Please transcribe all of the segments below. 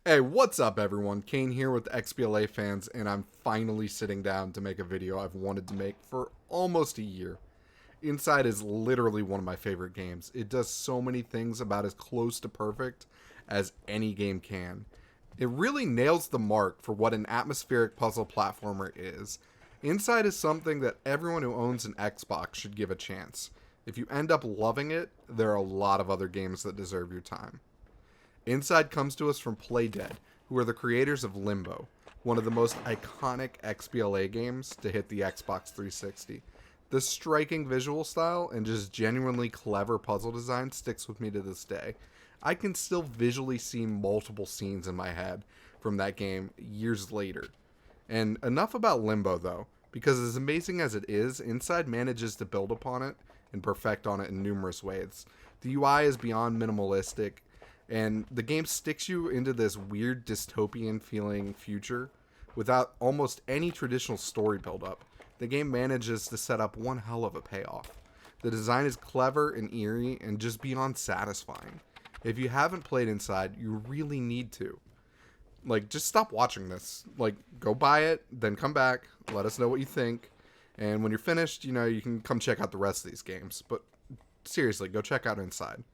Hey, what's up everyone? Kane here with XBLA fans, and I'm finally sitting down to make a video I've wanted to make for almost a year. Inside is literally one of my favorite games. It does so many things about as close to perfect as any game can. It really nails the mark for what an atmospheric puzzle platformer is. Inside is something that everyone who owns an Xbox should give a chance. If you end up loving it, there are a lot of other games that deserve your time. Inside comes to us from Playdead, who are the creators of Limbo, one of the most iconic XBLA games to hit the Xbox 360. The striking visual style and just genuinely clever puzzle design sticks with me to this day. I can still visually see multiple scenes in my head from that game years later. And enough about Limbo though, because as amazing as it is, Inside manages to build upon it and perfect on it in numerous ways. The UI is beyond minimalistic, and the game sticks you into this weird dystopian feeling future without almost any traditional story build-up. The game manages to set up one hell of a payoff. The design is clever and eerie and just beyond satisfying. If you haven't played Inside, you really need to. Just stop watching this. Go buy it, then come back, let us know what you think. And when you're finished, you can come check out the rest of these games. But seriously, go check out Inside.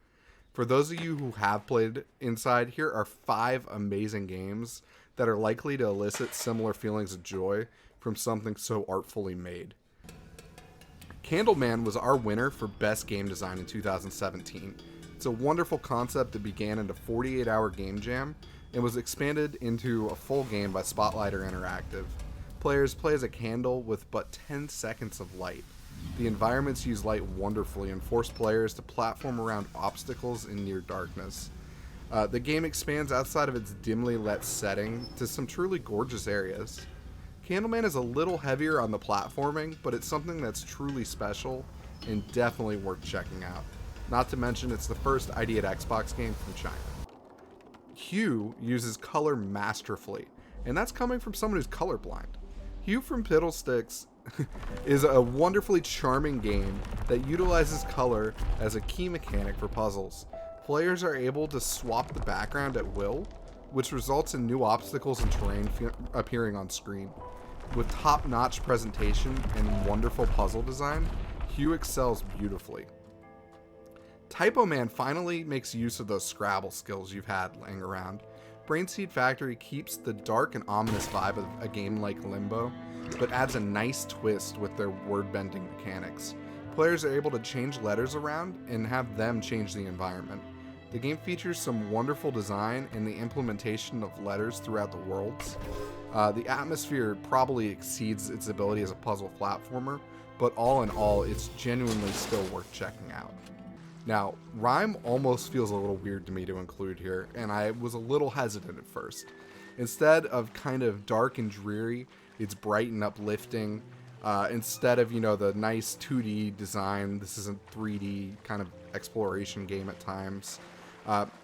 For those of you who have played Inside, here are 5 amazing games that are likely to elicit similar feelings of joy from something so artfully made. Candleman was our winner for Best Game Design in 2017. It's a wonderful concept that began in a 48-hour game jam and was expanded into a full game by Spotlighter Interactive. Players play as a candle with but 10 seconds of light. The environments use light wonderfully and force players to platform around obstacles in near darkness. The game expands outside of its dimly lit setting to some truly gorgeous areas. Candleman is a little heavier on the platforming, but it's something that's truly special and definitely worth checking out. Not to mention, it's the first ID at Xbox game from China. Hue uses color masterfully, and that's coming from someone who's colorblind. Hue from Fiddlesticks is a wonderfully charming game that utilizes color as a key mechanic for puzzles. Players are able to swap the background at will, which results in new obstacles and terrain appearing on screen. With top-notch presentation and wonderful puzzle design, Hue excels beautifully. Typo Man finally makes use of those Scrabble skills you've had laying around. Brainseed Factory keeps the dark and ominous vibe of a game like Limbo, but adds a nice twist with their word-bending mechanics. Players are able to change letters around and have them change the environment. The game features some wonderful design and the implementation of letters throughout the worlds. The atmosphere probably exceeds its ability as a puzzle platformer, but all in all, it's genuinely still worth checking out. Now, Rhyme almost feels a little weird to me to include here, and I was a little hesitant at first. Instead of kind of dark and dreary, it's bright and uplifting. Instead of, the nice 2D design, this is a 3D kind of exploration game at times.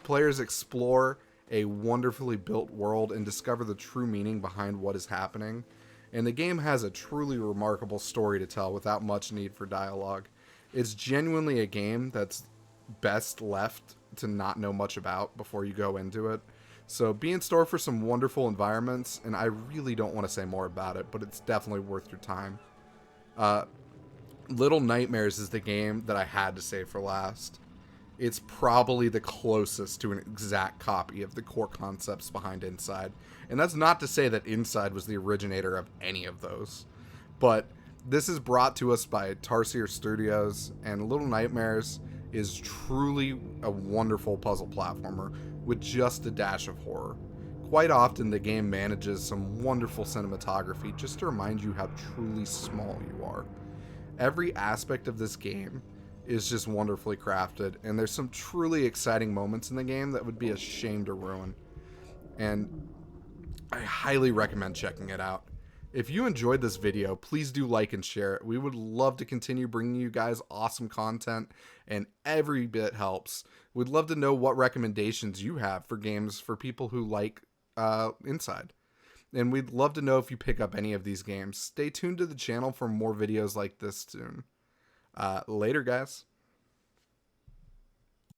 Players explore a wonderfully built world and discover the true meaning behind what is happening. And the game has a truly remarkable story to tell without much need for dialogue. It's genuinely a game that's best left to not know much about before you go into it. So be in store for some wonderful environments, and I really don't want to say more about it, but it's definitely worth your time. Little Nightmares is the game that I had to save for last. It's probably the closest to an exact copy of the core concepts behind Inside, and that's not to say that Inside was the originator of any of those. But this is brought to us by Tarsier Studios, and Little Nightmares is truly a wonderful puzzle platformer with just a dash of horror. Quite often the game manages some wonderful cinematography just to remind you how truly small you are. Every aspect of this game is just wonderfully crafted, and there's some truly exciting moments in the game that would be a shame to ruin. And I highly recommend checking it out. If you enjoyed this video, please do like and share it. We would love to continue bringing you guys awesome content, and every bit helps. We'd love to know what recommendations you have for games for people who like Inside. And we'd love to know if you pick up any of these games. Stay tuned to the channel for more videos like this soon. Later, guys.